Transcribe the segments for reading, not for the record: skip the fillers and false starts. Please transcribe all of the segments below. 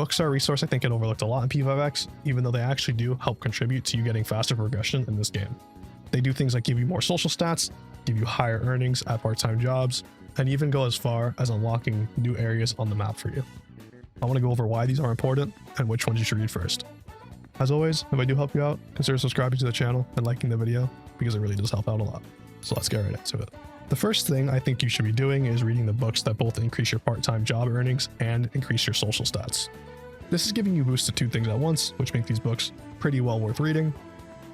Books are a resource I think get overlooked a lot in P5X, even though they actually do help contribute to you getting faster progression in this game. They do things like give you more social stats, give you higher earnings at part-time jobs, and even go as far as unlocking new areas on the map for you. I want to go over why these are important and which ones you should read first. As always, if I do help you out, consider subscribing to the channel and liking the video because it really does help out a lot. So let's get right into it. The first thing I think you should be doing is reading the books that both increase your part-time job earnings and increase your social stats. This is giving you boosts to two things at once, which make these books pretty well worth reading.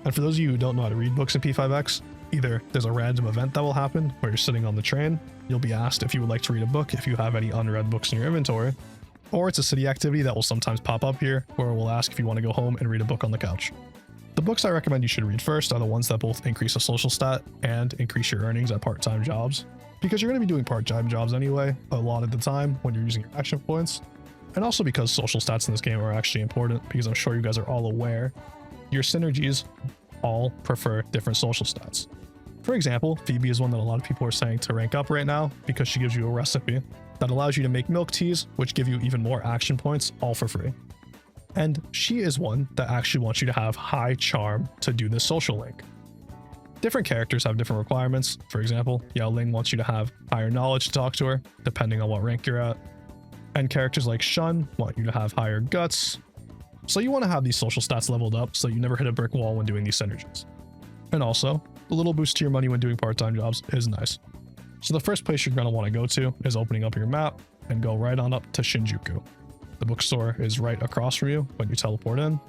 And for those of you who don't know how to read books in P5X, either there's a random event that will happen where you're sitting on the train, you'll be asked if you would like to read a book if you have any unread books in your inventory, or it's a city activity that will sometimes pop up here where we'll ask if you want to go home and read a book on the couch. The books I recommend you should read first are the ones that both increase a social stat and increase your earnings at part-time jobs, because you're going to be doing part-time jobs anyway a lot of the time when you're using your action points, and also because social stats in this game are actually important because I'm sure you guys are all aware your synergies all prefer different social stats. For example, Phoebe is one that a lot of people are saying to rank up right now because she gives you a recipe that allows you to make milk teas, which give you even more action points all for free. And she is one that actually wants you to have high charm to do this social link. Different characters have different requirements. For example, Yao Ling wants you to have higher knowledge to talk to her, depending on what rank you're at. And characters like Shun want you to have higher guts. So you want to have these social stats leveled up so you never hit a brick wall when doing these synergies. And also, a little boost to your money when doing part-time jobs is nice. So the first place you're going to want to go to is opening up your map and go right on up to Shinjuku. The bookstore is right across from you when you teleport in,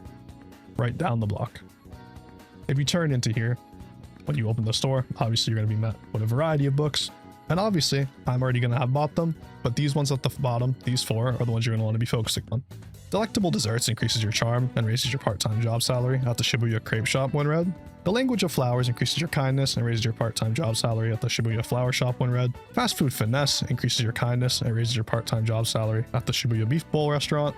right down the block. If you turn into here, when you open the store, obviously you're going to be met with a variety of books. And obviously, I'm already going to have bought them, but these ones at the bottom, these four, are the ones you're going to want to be focusing on. Delectable Desserts increases your charm and raises your part-time job salary at the Shibuya Crepe Shop when read. The Language of Flowers increases your kindness and raises your part-time job salary at the Shibuya Flower Shop when read. Fast Food Finesse increases your kindness and raises your part-time job salary at the Shibuya Beef Bowl Restaurant.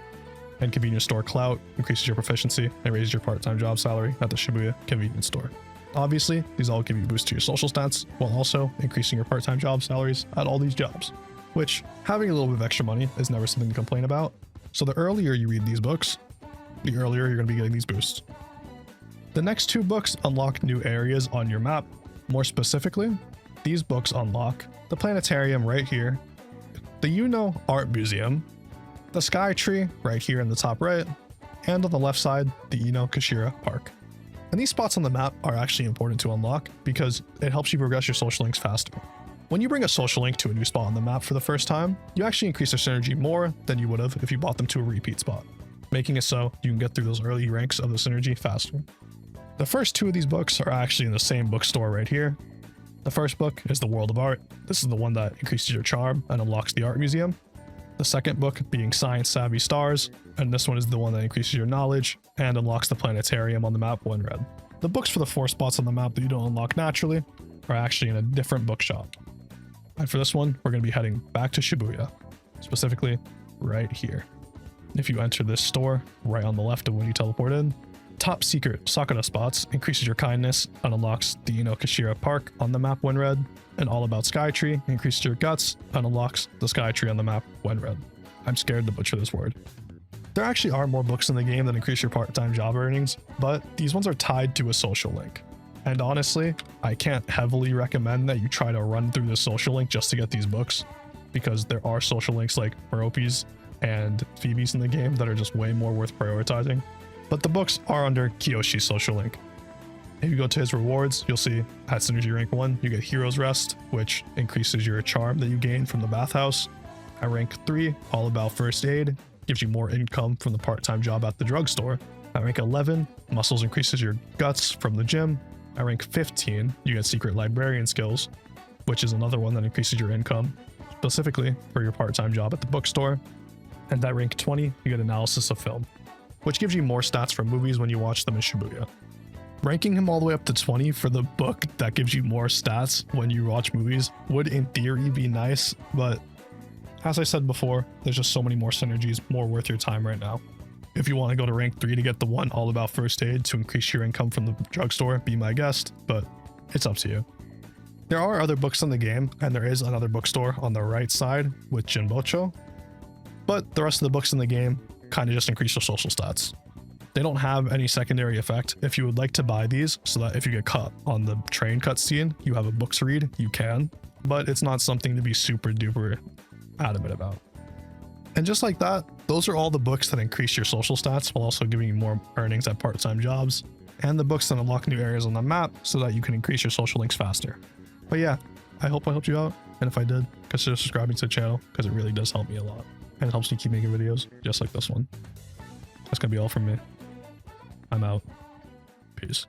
And Convenience Store Clout increases your proficiency and raises your part-time job salary at the Shibuya Convenience Store. Obviously, these all give you a boost to your social stats while also increasing your part-time job salaries at all these jobs, which having a little bit of extra money is never something to complain about. So the earlier you read these books, the earlier you're going to be getting these boosts. The next two books unlock new areas on your map. More specifically, these books unlock the planetarium right here, the Yuno Art Museum, the Sky Tree right here in the top right, and on the left side, the Ino Kashira Park. And these spots on the map are actually important to unlock because it helps you progress your social links faster. When you bring a social link to a new spot on the map for the first time, you actually increase their synergy more than you would have if you bought them to a repeat spot, making it so you can get through those early ranks of the synergy faster. The first two of these books are actually in the same bookstore right here. The first book is The World of Art. This is the one that increases your charm and unlocks the art museum. The second book being Science Savvy Stars, and this one is the one that increases your knowledge and unlocks the planetarium on the map when read. The books for the 4 spots on the map that you don't unlock naturally are actually in a different bookshop. And for this one, we're going to be heading back to Shibuya, specifically right here. If you enter this store right on the left of when you teleport in, Top Secret Sakura Spots increases your kindness and unlocks the Ino Kashira Park on the map when read, and All About Skytree increases your guts and unlocks the Skytree on the map when read. I'm scared to butcher this word. There actually are more books in the game that increase your part-time job earnings, but these ones are tied to a social link. And honestly, I can't heavily recommend that you try to run through the social link just to get these books, because there are social links like Merope's and Phoebe's in the game that are just way more worth prioritizing. But the books are under Kiyoshi's social link. If you go to his rewards, you'll see at Synergy Rank 1, you get Hero's Rest, which increases your charm that you gain from the bathhouse. At rank 3, All About First Aid, gives you more income from the part-time job at the drugstore. At rank 11, Muscles increases your guts from the gym. At rank 15, you get Secret Librarian Skills, which is another one that increases your income, specifically for your part-time job at the bookstore. And at rank 20, you get Analysis of Film, which gives you more stats from movies when you watch them in Shibuya. Ranking him all the way up to 20 for the book that gives you more stats when you watch movies would in theory be nice, but as I said before, there's just so many more synergies more worth your time right now. If you want to go to rank 3 to get the one All About First Aid to increase your income from the drugstore, be my guest, but it's up to you. There are other books in the game, and there is another bookstore on the right side with Jinbocho, but the rest of the books in the game kind of just increase your social stats. They don't have any secondary effect. If you would like to buy these so that if you get caught on the train cutscene, you have a book to read, you can, but it's not something to be super duper adamant about. And just like that, those are all the books that increase your social stats while also giving you more earnings at part-time jobs, and the books that unlock new areas on the map so that you can increase your social links faster. But yeah, I hope I helped you out, and if I did, consider subscribing to the channel because it really does help me a lot, and it helps me keep making videos just like this one. That's gonna be all from me. I'm out. Peace.